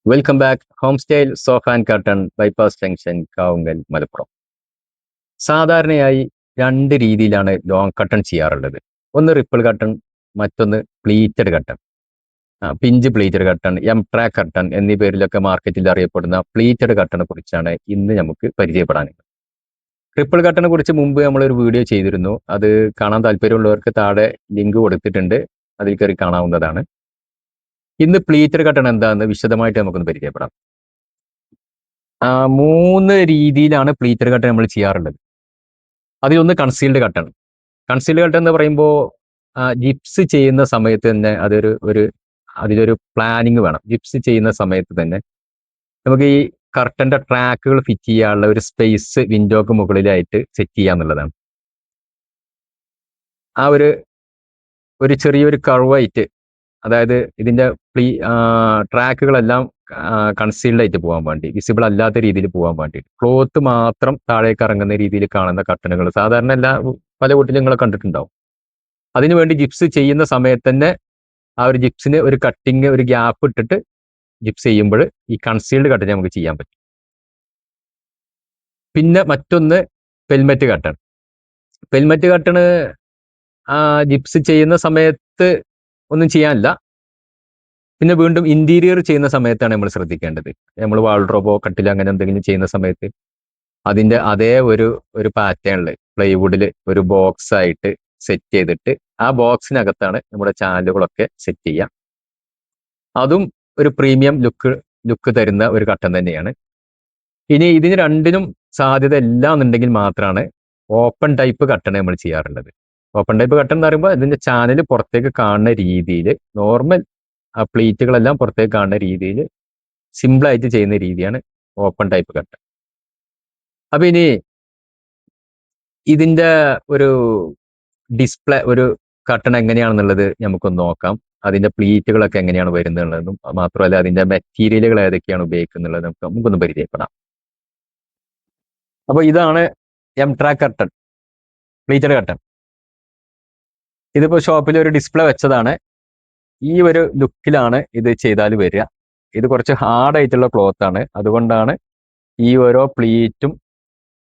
Welcome back home style sofa and curtain bypass junction Kavungal Malappuram. സാധാരണയായി രണ്ട് രീതിയിലാണ് ലോങ് കർട്ടൺ ചെയ്യാറുള്ളത്. ഒന്ന് റിപ്പിൾ കർട്ടൺ, മറ്റൊന്ന് pleated curtain. Pinch pleated curtain, M track curtain എന്നീ പേരിലൊക്കെ മാർക്കറ്റിൽ അറിയപ്പെടുന്ന പ്ലീറ്റഡ് കർട്ടനെ കുറിച്ചാണ് ഇന്ന് നമുക്ക് പരിചയപ്പെടാനുള്ളത്. ട്രിപ്പിൾ കർട്ടനെ കുറിച്ച് മുമ്പ് നമ്മളൊരു വീഡിയോ ചെയ്തിരുന്നു. അത് കാണാൻ താല്പര്യമുള്ളവർക്ക് താഴെ ലിങ്ക് കൊടുത്തിട്ടുണ്ട്, അതിൽ കയറി കാണാവുന്നതാണ്. ഇന്ന് പ്ലീറ്റഡ് കർട്ടൺ എന്താണെന്ന് വിശദമായിട്ട് നമുക്കൊന്ന് പരിചയപ്പെടാം. മൂന്ന് രീതിയിലാണ് പ്ലീറ്റഡ് കർട്ടൻ നമ്മൾ ചെയ്യാറുള്ളത്. അതിലൊന്ന് കൺസീൽഡ് കർട്ടൺ. കൺസീൽഡ് കർട്ടൻ എന്ന് പറയുമ്പോൾ ജിപ്സ് ചെയ്യുന്ന സമയത്ത് തന്നെ അതിലൊരു പ്ലാനിങ് വേണം. ജിപ്സ് ചെയ്യുന്ന സമയത്ത് തന്നെ നമുക്ക് ഈ കർട്ടന്റെ ട്രാക്കുകൾ ഫിറ്റ് ചെയ്യാനുള്ള ഒരു സ്പേസ് വിൻഡോക്ക് മുകളിലായിട്ട് സെറ്റ് ചെയ്യാന്നുള്ളതാണ്. ആ ഒരു ചെറിയൊരു കർവായിട്ട്, അതായത് ഇതിന്റെ ട്രാക്കുകളെല്ലാം കൺസീൽഡ് ആയിട്ട് പോകാൻ വേണ്ടി, വിസിബിൾ അല്ലാത്ത രീതിയിൽ പോകാൻ വേണ്ടി ക്ലോത്ത് മാത്രം താഴേക്ക് ഇറങ്ങുന്ന രീതിയിൽ കാണുന്ന കർട്ടനുകൾ സാധാരണ പല വീട്ടിലും നിങ്ങൾ കണ്ടിട്ടുണ്ടാവും. അതിനുവേണ്ടി ജിപ്സ് ചെയ്യുന്ന സമയത്ത് തന്നെ ആ ഒരു ജിപ്സിന് ഒരു കട്ടിങ്, ഒരു ഗ്യാപ്പ് ഇട്ടിട്ട് ജിപ്സ് ചെയ്യുമ്പോൾ ഈ കൺസീൽഡ് കർട്ടൻ നമുക്ക് ചെയ്യാൻ പറ്റും. പിന്നെ മറ്റൊന്ന് പെൽമെറ്റ് കർട്ടൺ. പെൽമെറ്റ് കർട്ടണ് ജിപ്സ് ചെയ്യുന്ന സമയത്ത് ഒന്നും ചെയ്യാനില്ല. പിന്നെ വീണ്ടും ഇന്റീരിയർ ചെയ്യുന്ന സമയത്താണ് നമ്മൾ ശ്രദ്ധിക്കേണ്ടത്. നമ്മൾ വാൾഡ്രോബോ, കട്ടിൽ അങ്ങനെ എന്തെങ്കിലും ചെയ്യുന്ന സമയത്ത് അതിന്റെ അതേ ഒരു പാറ്റേണിൽ പ്ലൈവുഡിൽ ഒരു ബോക്സ് ആയിട്ട് സെറ്റ് ചെയ്തിട്ട് ആ ബോക്സിനകത്താണ് നമ്മുടെ ചാനലുകളൊക്കെ സെറ്റ് ചെയ്യാം. അതും ഒരു പ്രീമിയം ലുക്ക് തരുന്ന ഒരു കർട്ടൻ തന്നെയാണ്. ഇനി ഇതിന് രണ്ടിനും സാധ്യത ഇല്ല എന്നുണ്ടെങ്കിൽ മാത്രമാണ് ഓപ്പൺ ടൈപ്പ് കർട്ടൻ നമ്മൾ ചെയ്യാറുള്ളത്. ഓപ്പൺ ടൈപ്പ് കർട്ടൻ എന്ന് പറയുമ്പോൾ ഇതിന്റെ ചാനൽ പുറത്തേക്ക് കാണുന്ന രീതിയിൽ, നോർമൽ പ്ലീറ്റുകളെല്ലാം പുറത്തേക്ക് കാണുന്ന രീതിയിൽ സിമ്പിളായിട്ട് ചെയ്യുന്ന രീതിയാണ് ഓപ്പൺ ടൈപ്പ് കർട്ടൻ. അപ്പൊ ഇനി ഇതിന്റെ ഒരു ഡിസ്പ്ലേ, ഒരു കർട്ടൺ എങ്ങനെയാണെന്നുള്ളത് നമുക്കൊന്ന് നോക്കാം. അതിന്റെ പ്ലീറ്റുകളൊക്കെ എങ്ങനെയാണ് വരുന്നതെന്നും മാത്രമല്ല അതിന്റെ മെറ്റീരിയലുകൾ ഏതൊക്കെയാണ് ഉപയോഗിക്കുന്നുള്ളത് നമുക്കൊന്ന് പരിചയപ്പെടാം. അപ്പൊ ഇതാണ് M track curtain, pleated curtain. ഇതിപ്പോ ഷോപ്പിൽ ഒരു ഡിസ്പ്ലേ വെച്ചതാണ്. ഈ ഒരു ലുക്കിലാണ് ഇത് ചെയ്താൽ വരിക. ഇത് കുറച്ച് ഹാർഡ് ആയിട്ടുള്ള ക്ലോത്ത് ആണ്, അതുകൊണ്ടാണ് ഈ ഓരോ പ്ലീറ്റും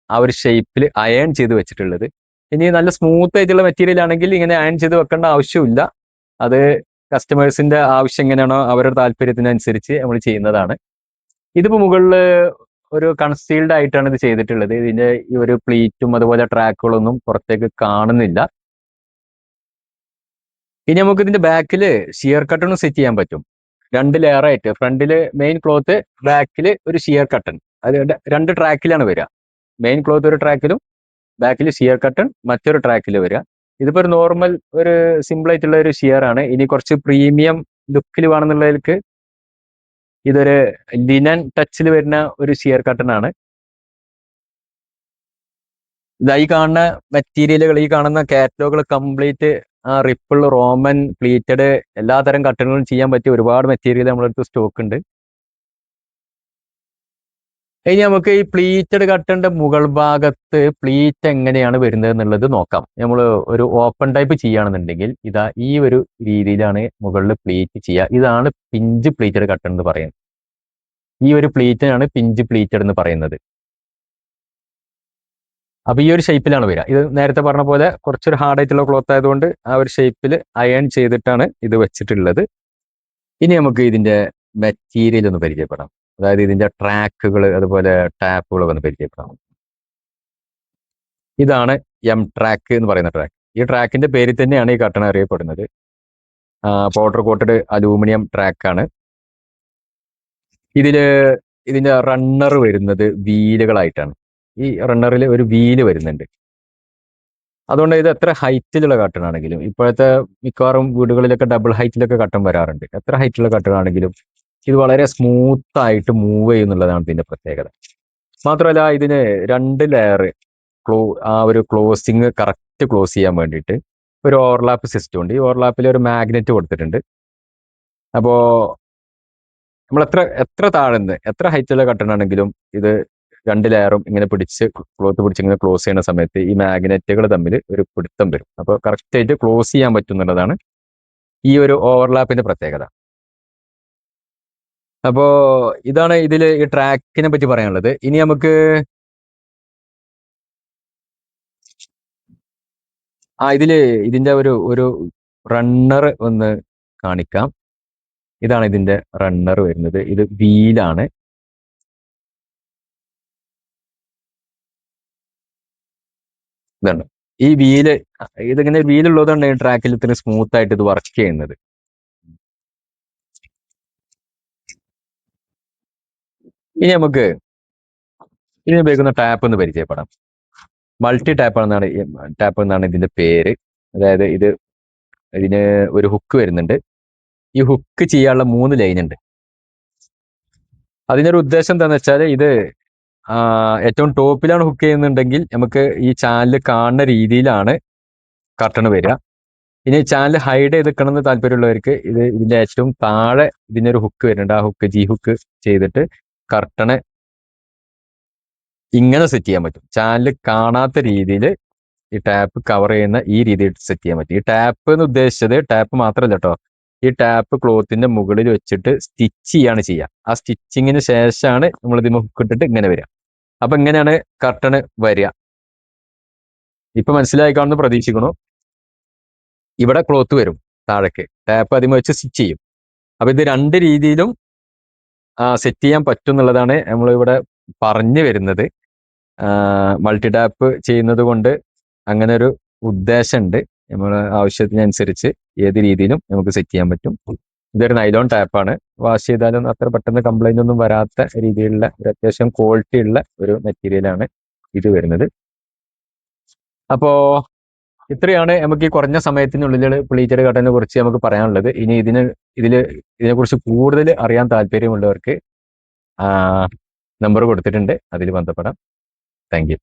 ആ ഒരു ഷേപ്പിൽ അയൺ ചെയ്ത് വെച്ചിട്ടുള്ളത്. ഇനി നല്ല സ്മൂത്ത് ആയിട്ടുള്ള മെറ്റീരിയൽ ആണെങ്കിൽ ഇങ്ങനെ അയൺ ചെയ്ത് വെക്കേണ്ട ആവശ്യമില്ല. അത് കസ്റ്റമേഴ്സിന്റെ ആവശ്യം എങ്ങനെയാണോ അവരുടെ താല്പര്യത്തിനനുസരിച്ച് നമ്മൾ ചെയ്യുന്നതാണ്. ഇതിപ്പോ മുകളിൽ ഒരു കൺസീൽഡ് ആയിട്ടാണ് ഇത് ചെയ്തിട്ടുള്ളത്. ഇതിന്റെ ഈ ഒരു പ്ലീറ്റും അതുപോലെ ട്രാക്കുകളൊന്നും പുറത്തേക്ക് കാണുന്നില്ല. ഇനി നമുക്ക് ഇതിന്റെ ബാക്കിൽ ഷിയർ കട്ടണും സെറ്റ് ചെയ്യാൻ പറ്റും. രണ്ട് ലെയർ ആയിട്ട്, ഫ്രണ്ടില് മെയിൻ ക്ലോത്ത്, ബാക്കിൽ ഒരു ഷിയർ കട്ടൺ. അത് രണ്ട് ട്രാക്കിലാണ് വരിക. മെയിൻ ക്ലോത്ത് ഒരു ട്രാക്കിലും ബാക്കിൽ ഷിയർ കട്ടൺ മറ്റൊരു ട്രാക്കിൽ വരിക. ഇതിപ്പോ ഒരു നോർമൽ, ഒരു സിമ്പിൾ ആയിട്ടുള്ള ഒരു ഷിയർ ആണ്. ഇനി കുറച്ച് പ്രീമിയം ലുക്കിൽ വേണമെന്നുള്ളതിലേക്ക് ഇതൊരു ലിനൻ ടച്ചിൽ വരുന്ന ഒരു ഷിയർ കട്ടൺ ആണ്. ഇതായി കാണുന്ന മെറ്റീരിയലുകൾ, ഈ കാണുന്ന കാറ്റലോഗുകൾ കംപ്ലീറ്റ് റിപ്പിൾ, റോമൻ, പ്ലീറ്റഡ് എല്ലാതരം കട്ടനുകളും ചെയ്യാൻ പറ്റിയ ഒരുപാട് മെറ്റീരിയൽ നമ്മുടെ അടുത്ത് സ്റ്റോക്ക് ഉണ്ട്. ഇനി നമുക്ക് ഈ പ്ലീറ്റഡ് കട്ടന്റെ മുകൾ ഭാഗത്ത് പ്ലീറ്റ് എങ്ങനെയാണ് വരുന്നത് എന്നുള്ളത് നോക്കാം. നമ്മൾ ഒരു ഓപ്പൺ ടൈപ്പ് ചെയ്യുകയാണെന്നുണ്ടെങ്കിൽ ഇതാ ഈ ഒരു രീതിയിലാണ് മുകളിൽ പ്ലീറ്റ് ചെയ്യുക. ഇതാണ് പിഞ്ച് പ്ലീറ്റഡ് കട്ടൺ എന്ന് പറയുന്നത്. ഈ ഒരു പ്ലീറ്റിനാണ് പിഞ്ച് പ്ലീറ്റഡ് എന്ന് പറയുന്നത്. അപ്പൊ ഈ ഒരു ഷേപ്പിലാണ് വരിക. ഇത് നേരത്തെ പറഞ്ഞ പോലെ കുറച്ചൊരു ഹാർഡ് ആയിട്ടുള്ള ക്ലോത്ത് ആയതുകൊണ്ട് ആ ഒരു ഷേപ്പിൽ അയൺ ചെയ്തിട്ടാണ് ഇത് വെച്ചിട്ടുള്ളത്. ഇനി നമുക്ക് ഇതിന്റെ മെറ്റീരിയൽ ഒന്ന് പരിചയപ്പെടാം. അതായത് ഇതിന്റെ ട്രാക്കുകൾ, അതുപോലെ ടാപ്പുകളൊക്കെ ഒന്ന് പരിചയപ്പെടാം. ഇതാണ് എം ട്രാക്ക് എന്ന് പറയുന്ന ട്രാക്ക്. ഈ ട്രാക്കിന്റെ പേരിൽ തന്നെയാണ് ഈ കർട്ടൺ അറിയപ്പെടുന്നത്. പൗഡർ കോട്ടഡ് അലൂമിനിയം ട്രാക്കാണ്. ഇതിന്റെ റണ്ണർ വരുന്നത് വീലുകളായിട്ടാണ്. ഈ റണ്ണറിൽ ഒരു വീല് വരുന്നുണ്ട്. അതുകൊണ്ട് ഇത് എത്ര ഹൈറ്റിലുള്ള കർട്ടൺ ആണെങ്കിലും, ഇപ്പോഴത്തെ മിക്കവാറും വീടുകളിലൊക്കെ ഡബിൾ ഹൈറ്റിലൊക്കെ കർട്ടൺ വരാറുണ്ട്. എത്ര ഹൈറ്റിലുള്ള കർട്ടൺ ആണെങ്കിലും ഇത് വളരെ സ്മൂത്ത് ആയിട്ട് മൂവ് ചെയ്യുന്നുള്ളതാണ് ഇതിന്റെ പ്രത്യേകത. മാത്രമല്ല ഇതിന് രണ്ട് ലെയർ ആ ഒരു ക്ലോസിങ് കറക്റ്റ് ക്ലോസ് ചെയ്യാൻ വേണ്ടിയിട്ട് ഒരു ഓവർലാപ്പ് സിസ്റ്റം ഉണ്ട്. ഈ ഓവർലാപ്പിൽ ഒരു മാഗ്നറ്റ് കൊടുത്തിട്ടുണ്ട്. അപ്പോ നമ്മൾ എത്ര താഴ്ന്ന്, എത്ര ഹൈറ്റുള്ള കർട്ടൺ ആണെങ്കിലും ഇത് രണ്ട് ലെയറും ഇങ്ങനെ ക്ലോത്ത് പിടിച്ച് ഇങ്ങനെ ക്ലോസ് ചെയ്യുന്ന സമയത്ത് ഈ മാഗ്നറ്റുകൾ തമ്മിൽ ഒരു പിടുത്തം വരും. അപ്പോൾ കറക്റ്റ് ആയിട്ട് ക്ലോസ് ചെയ്യാൻ പറ്റും എന്നുള്ളതാണ് ഈ ഒരു ഓവർലാപ്പിന്റെ പ്രത്യേകത. അപ്പോ ഇതാണ് ഇതില് ഈ ട്രാക്കിനെ പറ്റി പറയാനുള്ളത്. ഇനി നമുക്ക് ഇതില് ഇതിന്റെ ഒരു റണ്ണർ ഒന്ന് കാണിക്കാം. ഇതാണ് ഇതിന്റെ റണ്ണർ വരുന്നത്. ഇത് വീലാണ്. ഇതാണ് ഈ വീല്. ഇതിങ്ങനെ വീലുള്ളതുകൊണ്ട് ഈ ട്രാക്കിൽ ഇത്ര സ്മൂത്ത് ആയിട്ട് ഇത് വർക്ക് ചെയ്യുന്നത്. ഇനി നമുക്ക് ഇതിന് ഉപയോഗിക്കുന്ന ടാപ്പ് ഒന്ന് പരിചയപ്പെടാം. മൾട്ടി ടാപ്പ് എന്നാണ് ഇതിന്റെ പേര്. അതായത് ഇതിന് ഒരു ഹുക്ക് വരുന്നുണ്ട്. ഈ ഹുക്ക് ചെയ്യാനുള്ള 3 ലൈൻ ഉണ്ട്. അതിനൊരു ഉദ്ദേശം എന്താണെന്ന് വെച്ചാൽ ഇത് ഏറ്റവും ടോപ്പിലാണ് ഹുക്ക് ചെയ്യുന്നുണ്ടെങ്കിൽ നമുക്ക് ഈ ചാനൽ കാണുന്ന രീതിയിലാണ് കർട്ടൺ വരിക. ഇനി ചാനൽ ഹൈഡ് ചെയ്തിക്കണമെന്ന് താല്പര്യമുള്ളവർക്ക് ഇതിന്റെ ഏറ്റവും താഴെ ഇതിനൊരു ഹുക്ക് വരുന്നുണ്ട്. ആ ഹുക്ക് ഹുക്ക് ചെയ്തിട്ട് കർട്ടണ് ഇങ്ങനെ സെറ്റ് ചെയ്യാൻ പറ്റും. ചാനൽ കാണാത്ത രീതിയിൽ ഈ ടാപ്പ് കവർ ചെയ്യുന്ന ഈ രീതിയിൽ സെറ്റ് ചെയ്യാൻ പറ്റും. ഈ ടാപ്പ് എന്ന് ഉദ്ദേശിച്ചത് ടാപ്പ് മാത്രമല്ല കേട്ടോ, ഈ ടാപ്പ് ക്ലോത്തിന്റെ മുകളിൽ വെച്ചിട്ട് സ്റ്റിച്ച് ചെയ്യാണ് ചെയ്യുക. ആ സ്റ്റിച്ചിങ്ങിന് ശേഷമാണ് നമ്മൾ ഇതിന് ഹുക്ക് ഇട്ടിട്ട് ഇങ്ങനെ വരിക. അപ്പൊ ഇങ്ങനെയാണ് കർട്ടണ് വരിക. ഇപ്പൊ മനസ്സിലായി കാണുന്നു പ്രതീക്ഷിക്കണു. ഇവിടെ ക്ലോത്ത് വരും താഴേക്ക്, ടാപ്പ് അതിമ വെച്ച് സ്റ്റിച്ച് ചെയ്യും. അപ്പൊ ഇത് 2 രീതിയിലും സെറ്റ് ചെയ്യാൻ പറ്റും എന്നുള്ളതാണ് നമ്മൾ ഇവിടെ പറഞ്ഞു വരുന്നത്. മൾട്ടി ടാപ്പ് ചെയ്യുന്നത് കൊണ്ട് അങ്ങനെ ഒരു ഉദ്ദേശമുണ്ട്. നമ്മുടെ ആവശ്യത്തിനനുസരിച്ച് ഏത് രീതിയിലും നമുക്ക് സെറ്റ് ചെയ്യാൻ പറ്റും. ഇതൊരു നൈലോൺ ടാപ്പാണ്. വാഷ് ചെയ്താലും അത്ര പെട്ടെന്ന് കംപ്ലൈന്റ് ഒന്നും വരാത്ത രീതിയിലുള്ള ഒരു അത്യാവശ്യം ക്വാളിറ്റി ഉള്ള ഒരു മെറ്റീരിയലാണ് ഇത് വരുന്നത്. അപ്പോ ഇത്രയാണ് നമുക്ക് ഈ കുറഞ്ഞ സമയത്തിനുള്ളിൽ പ്ലീറ്റഡ് കർട്ടനെ കുറിച്ച് നമുക്ക് പറയാനുള്ളത്. ഇനി ഇതിനെക്കുറിച്ച് കൂടുതൽ അറിയാൻ താല്പര്യമുള്ളവർക്ക് നമ്പർ കൊടുത്തിട്ടുണ്ട്, അതിൽ ബന്ധപ്പെടാം. Thank you.